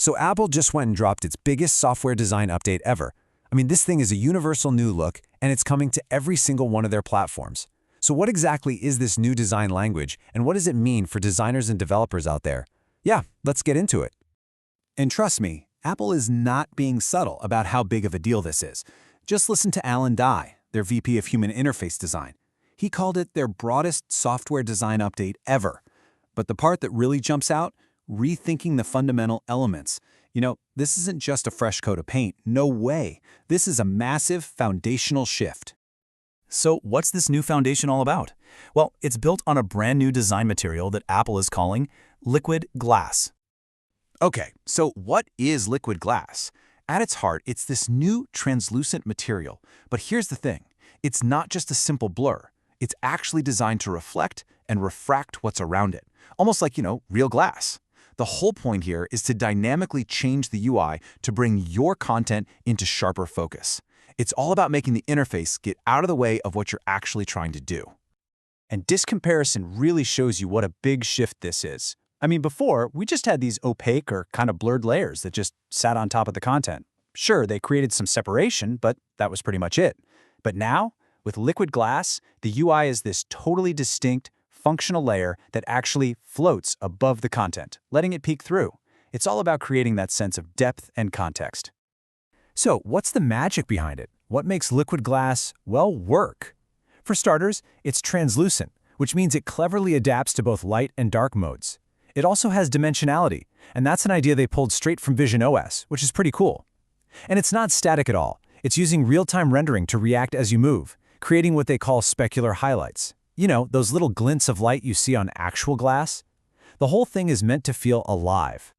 So Apple just went and dropped its biggest software design update ever. I mean, this thing is a universal new look, and it's coming to every single one of their platforms. So what exactly is this new design language, and what does it mean for designers and developers out there? Yeah, let's get into it. And trust me, Apple is not being subtle about how big of a deal this is. Just listen to Alan Dye, their VP of Human Interface Design. He called it their broadest software design update ever. But the part that really jumps out? Rethinking the fundamental elements. You know, this isn't just a fresh coat of paint. No way. This is a massive foundational shift. So what's this new foundation all about? Well, it's built on a brand new design material that Apple is calling liquid glass. Okay, so what is liquid glass? At its heart, it's this new translucent material. But here's the thing. It's not just a simple blur. It's actually designed to reflect and refract what's around it. Almost like, real glass. The whole point here is to dynamically change the UI to bring your content into sharper focus. It's all about making the interface get out of the way of what you're actually trying to do. And this comparison really shows you what a big shift this is. I mean, before, we just had these opaque or kind of blurred layers that just sat on top of the content. Sure, they created some separation, but that was pretty much it. But now, with liquid glass, the UI is this totally distinct, functional layer that actually floats above the content, letting it peek through. It's all about creating that sense of depth and context. So what's the magic behind it? What makes liquid glass, well, work? For starters, it's translucent, which means it cleverly adapts to both light and dark modes. It also has dimensionality, and that's an idea they pulled straight from Vision OS, which is pretty cool. And it's not static at all. It's using real-time rendering to react as you move, creating what they call specular highlights. You know, those little glints of light you see on actual glass? The whole thing is meant to feel alive.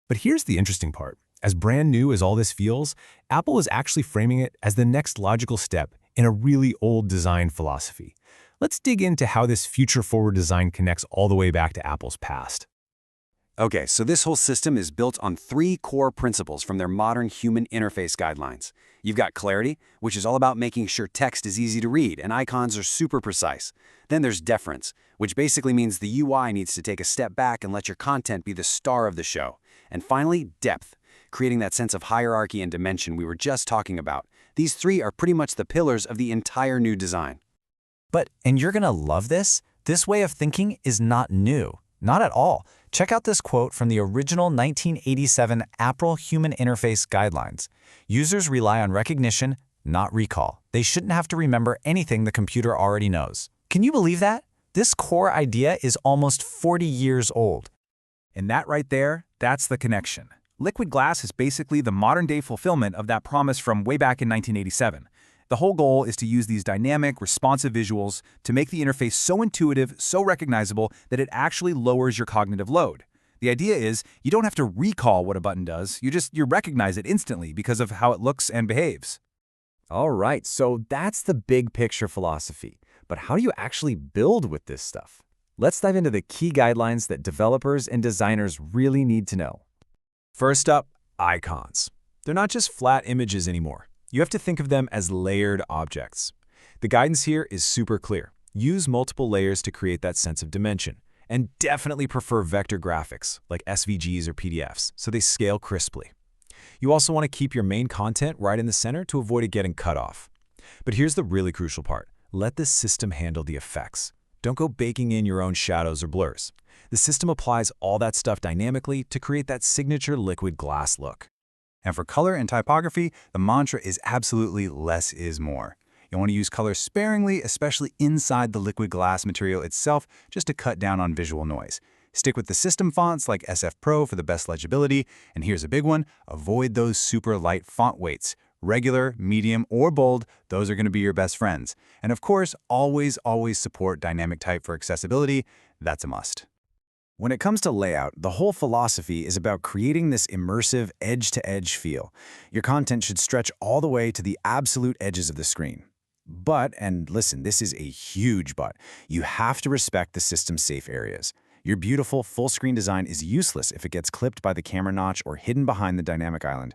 But here's the interesting part. As brand new as all this feels, Apple is actually framing it as the next logical step in a really old design philosophy. Let's dig into how this future-forward design connects all the way back to Apple's past. Okay, so this whole system is built on 3 core principles from their modern human interface guidelines. You've got clarity, which is all about making sure text is easy to read and icons are super precise. Then there's deference, which basically means the UI needs to take a step back and let your content be the star of the show. And finally, depth, creating that sense of hierarchy and dimension we were just talking about. These 3 are pretty much the pillars of the entire new design. And you're gonna love this? This way of thinking is not new. Not at all. Check out this quote from the original 1987 Apple Human Interface Guidelines. Users rely on recognition, not recall. They shouldn't have to remember anything the computer already knows. Can you believe that? This core idea is almost 40 years old. And that right there, that's the connection. Liquid glass is basically the modern-day fulfillment of that promise from way back in 1987. The whole goal is to use these dynamic, responsive visuals to make the interface so intuitive, so recognizable that it actually lowers your cognitive load. The idea is you don't have to recall what a button does, you recognize it instantly because of how it looks and behaves. All right, so that's the big picture philosophy. But how do you actually build with this stuff? Let's dive into the key guidelines that developers and designers really need to know. First up, icons. They're not just flat images anymore. You have to think of them as layered objects. The guidance here is super clear. Use multiple layers to create that sense of dimension. And definitely prefer vector graphics, like SVGs or PDFs, so they scale crisply. You also want to keep your main content right in the center to avoid it getting cut off. But here's the really crucial part. Let the system handle the effects. Don't go baking in your own shadows or blurs. The system applies all that stuff dynamically to create that signature liquid glass look. And for color and typography, the mantra is absolutely less is more. You'll want to use color sparingly, especially inside the liquid glass material itself, just to cut down on visual noise. Stick with the system fonts like SF Pro for the best legibility, and here's a big one, avoid those super light font weights. Regular, medium, or bold, those are going to be your best friends. And of course, always support dynamic type for accessibility. That's a must. When it comes to layout, the whole philosophy is about creating this immersive edge-to-edge feel. Your content should stretch all the way to the absolute edges of the screen. But, and listen, this is a huge but, you have to respect the system's safe areas. Your beautiful full-screen design is useless if it gets clipped by the camera notch or hidden behind the dynamic island.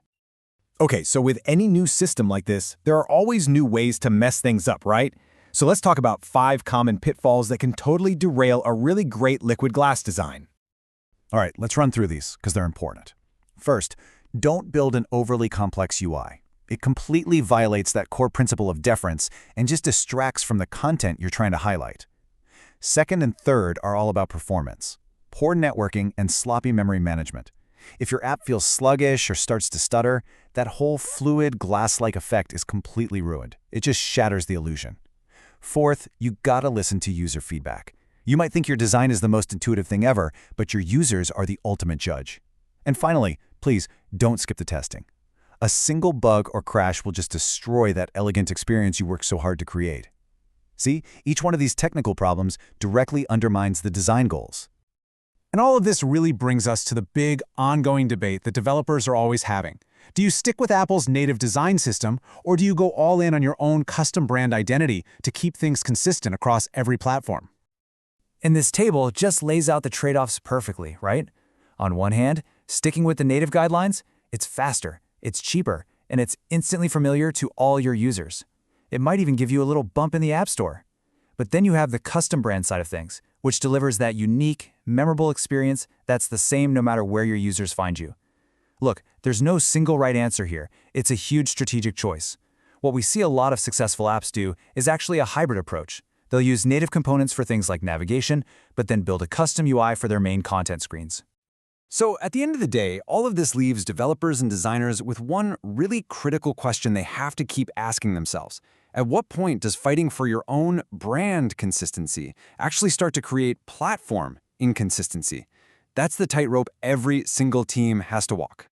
Okay, so with any new system like this, there are always new ways to mess things up, right? So let's talk about 5 common pitfalls that can totally derail a really great liquid glass design. All right, let's run through these because they're important. First, don't build an overly complex UI. It completely violates that core principle of deference and just distracts from the content you're trying to highlight. Second and third are all about performance, poor networking, and sloppy memory management. If your app feels sluggish or starts to stutter, that whole fluid, glass-like effect is completely ruined. It just shatters the illusion. Fourth, you gotta listen to user feedback. You might think your design is the most intuitive thing ever, but your users are the ultimate judge. And finally, please don't skip the testing. A single bug or crash will just destroy that elegant experience you worked so hard to create. See, each one of these technical problems directly undermines the design goals. And all of this really brings us to the big, ongoing debate that developers are always having. Do you stick with Apple's native design system, or do you go all in on your own custom brand identity to keep things consistent across every platform? And this table just lays out the trade-offs perfectly, right? On one hand, sticking with the native guidelines, it's faster, it's cheaper, and it's instantly familiar to all your users. It might even give you a little bump in the App Store. But then you have the custom brand side of things, which delivers that unique, memorable experience that's the same no matter where your users find you. Look, there's no single right answer here. It's a huge strategic choice. What we see a lot of successful apps do is actually a hybrid approach. They'll use native components for things like navigation, but then build a custom UI for their main content screens. So at the end of the day, all of this leaves developers and designers with one really critical question they have to keep asking themselves. At what point does fighting for your own brand consistency actually start to create platform inconsistency? That's the tightrope every single team has to walk.